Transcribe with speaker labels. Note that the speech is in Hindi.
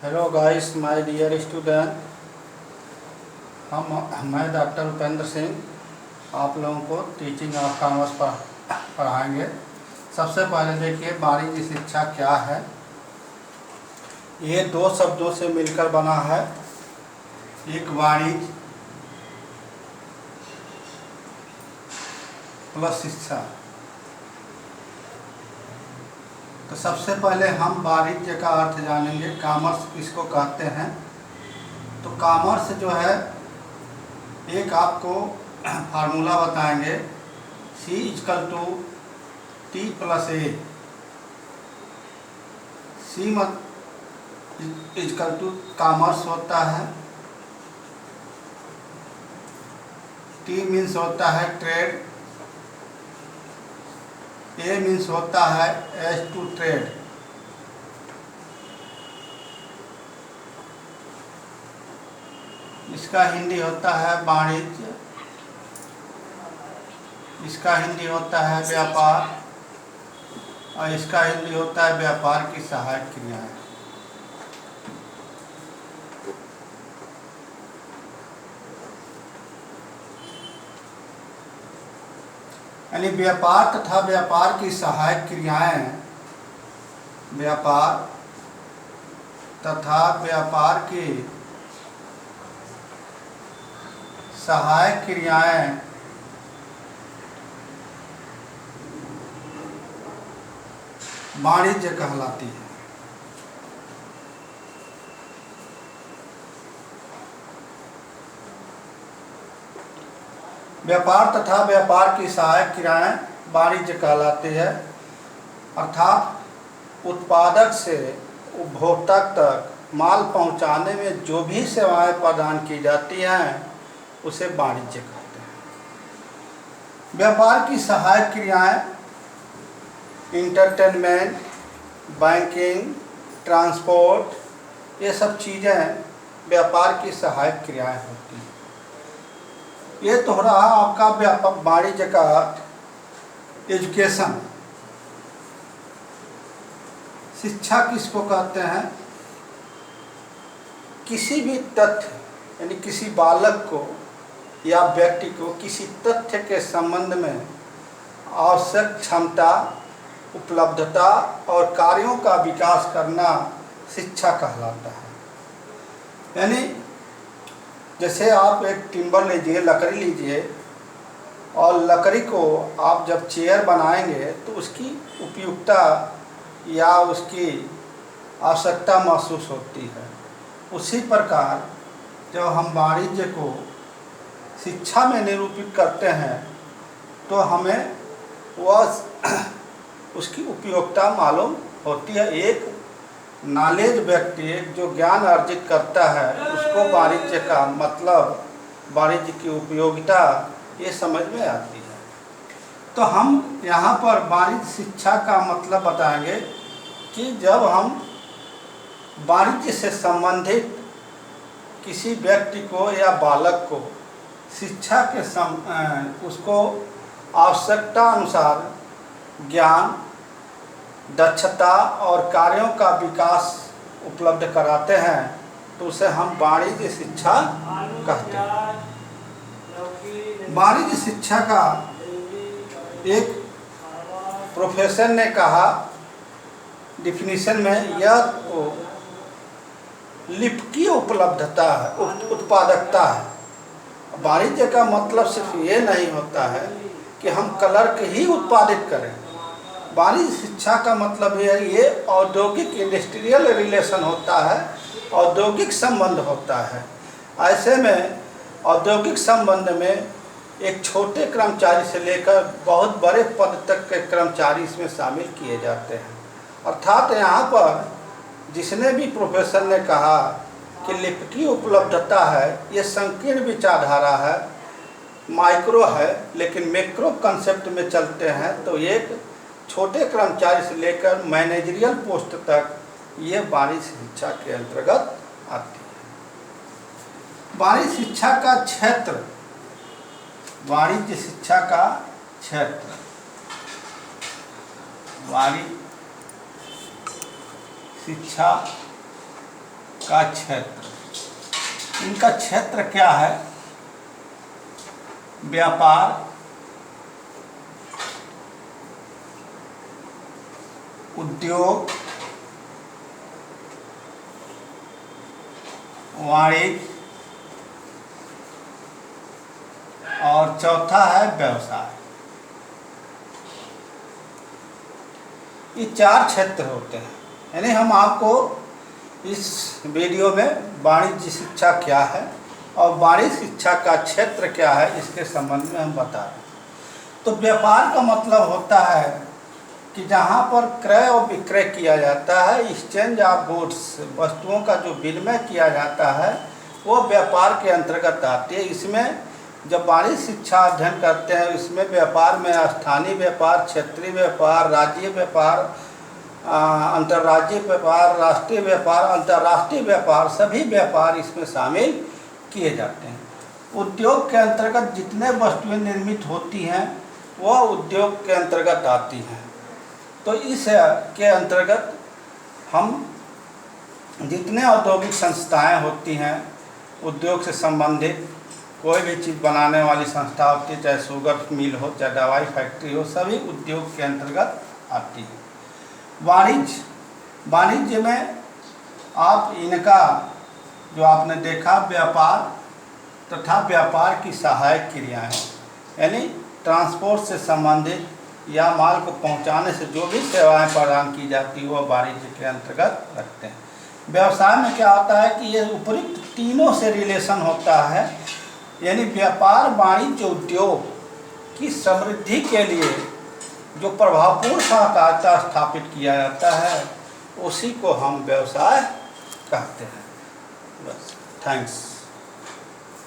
Speaker 1: Hello guys, my dear student. मैं डॉक्टर उपेंद्र सिंह आप लोगों को टीचिंग ऑफ कॉमर्स पढ़ाएंगे। सबसे पहले देखिए, वाणिज्य शिक्षा क्या है। ये दो शब्दों से मिलकर बना है, एक वाणिज्य प्लस शिक्षा। तो सबसे पहले हम वाणिज्य का अर्थ जानेंगे। कॉमर्स किसको कहते हैं? तो कॉमर्स जो है, एक आपको फार्मूला बताएंगे, C=T+A। C equal to commerce होता है, T मीन्स होता है ट्रेड, A मीन्स होता है एज टू ट्रेड। इसका हिंदी होता है वाणिज्य, इसका हिंदी होता है व्यापार, और इसका हिंदी होता है व्यापार की सहायक क्रियाएं। यानी व्यापार तथा व्यापार की सहायक क्रियाएं, व्यापार तथा व्यापार की सहायक क्रियाएं वाणिज्य कहलाती है। व्यापार तथा व्यापार की सहायक क्रियाएं वाणिज्य कहलाती है। अर्थात उत्पादक से उपभोक्ता तक माल पहुंचाने में जो भी सेवाएं प्रदान की जाती हैं उसे वाणिज्य कहते हैं। व्यापार की सहायक क्रियाएं इंटरटेनमेंट, बैंकिंग, ट्रांसपोर्ट, ये सब चीज़ें व्यापार की सहायक क्रियाएं होती हैं। ये तो रहा आपका व्यापक वाणिज्य का एजुकेशन। शिक्षा किसको कहते हैं? किसी भी तथ्य, यानी किसी बालक को या व्यक्ति को किसी तथ्य के संबंध में आवश्यक क्षमता, उपलब्धता और कार्यों का विकास करना शिक्षा कहलाता है। यानी जैसे आप एक टिम्बर लीजिए, लकड़ी लीजिए, और लकड़ी को आप जब चेयर बनाएंगे तो उसकी उपयुक्तता या उसकी आवश्यकता महसूस होती है। उसी प्रकार जब हम वाणिज्य को शिक्षा में निरूपित करते हैं तो हमें वह उसकी उपयोगिता मालूम होती है। एक नॉलेज व्यक्ति जो ज्ञान अर्जित करता है उसको वाणिज्य का मतलब, वाणिज्य की उपयोगिता ये समझ में आती है। तो हम यहाँ पर वाणिज्य शिक्षा का मतलब बताएंगे कि जब हम वाणिज्य से संबंधित किसी व्यक्ति को या बालक को शिक्षा के उसको आवश्यकता अनुसार ज्ञान, दक्षता और कार्यों का विकास उपलब्ध कराते हैं तो उसे हम वाणिज्य शिक्षा कहते हैं। वाणिज्य शिक्षा का एक प्रोफेसर ने कहा डिफिनीशन में, यह लिपि उपलब्धता है, उत्पादकता है। वाणिज्य का मतलब सिर्फ ये नहीं होता है कि हम कलर के ही उत्पादित करें। वाणिज्य शिक्षा का मतलब ये औद्योगिक इंडस्ट्रियल रिलेशन होता है, औद्योगिक संबंध होता है। ऐसे में औद्योगिक संबंध में एक छोटे कर्मचारी से लेकर बहुत बड़े पद तक के कर्मचारी इसमें शामिल किए जाते हैं। अर्थात यहाँ पर जिसने भी प्रोफेसर ने कहा कि लिपि की उपलब्धता है, ये संकीर्ण विचारधारा है, माइक्रो है, लेकिन मैक्रो कंसेप्ट में चलते हैं तो एक छोटे कर्मचारी से लेकर मैनेजरियल पोस्ट तक ये वाणिज्य शिक्षा के अंतर्गत आती है। वाणिज्य शिक्षा का क्षेत्र, वाणिज्य शिक्षा का क्षेत्र, वाणिज्य शिक्षा का क्षेत्र, इनका क्षेत्र क्या है? व्यापार, उद्योग, वाणिज्य और चौथा है व्यवसाय। ये 4 क्षेत्र होते हैं। यानी हम आपको इस वीडियो में वाणिज्य शिक्षा क्या है और वाणिज्य शिक्षा का क्षेत्र क्या है इसके संबंध में हम बता रहे हैं। तो व्यापार का मतलब होता है कि जहाँ पर क्रय और विक्रय किया जाता है, एक्सचेंज ऑफ गुड्स, वस्तुओं का जो विनिमय किया जाता है वो व्यापार के अंतर्गत आती है। इसमें जब वाणिज्य शिक्षा अध्ययन करते हैं इसमें व्यापार में स्थानीय व्यापार, क्षेत्रीय व्यापार, राज्य व्यापार, अंतर्राज्यीय व्यापार, राष्ट्रीय व्यापार, अंतर्राष्ट्रीय व्यापार, सभी व्यापार इसमें शामिल किए जाते हैं। उद्योग के अंतर्गत जितने वस्तुएं निर्मित होती हैं वह उद्योग के अंतर्गत आती हैं। तो इस के अंतर्गत हम जितने औद्योगिक संस्थाएं होती हैं, उद्योग से संबंधित कोई भी चीज़ बनाने वाली संस्था होती है, चाहे शुगर मिल हो, चाहे दवाई फैक्ट्री हो, सभी उद्योग के अंतर्गत आती है। वाणिज्य में आप इनका जो आपने देखा व्यापार तथा व्यापार की सहायक क्रियाएं, यानी ट्रांसपोर्ट से संबंधित या माल को पहुंचाने से जो भी सेवाएं प्रदान की जाती है वह वाणिज्य के अंतर्गत रखते हैं। व्यवसाय में क्या होता है कि ये उपयुक्त तीनों से रिलेशन होता है, यानी व्यापार, वाणिज्य, उद्योग की समृद्धि के लिए जो प्रभावपूर्ण सहकारिता स्थापित किया जाता है उसी को हम व्यवसाय कहते हैं। बस, थैंक्स।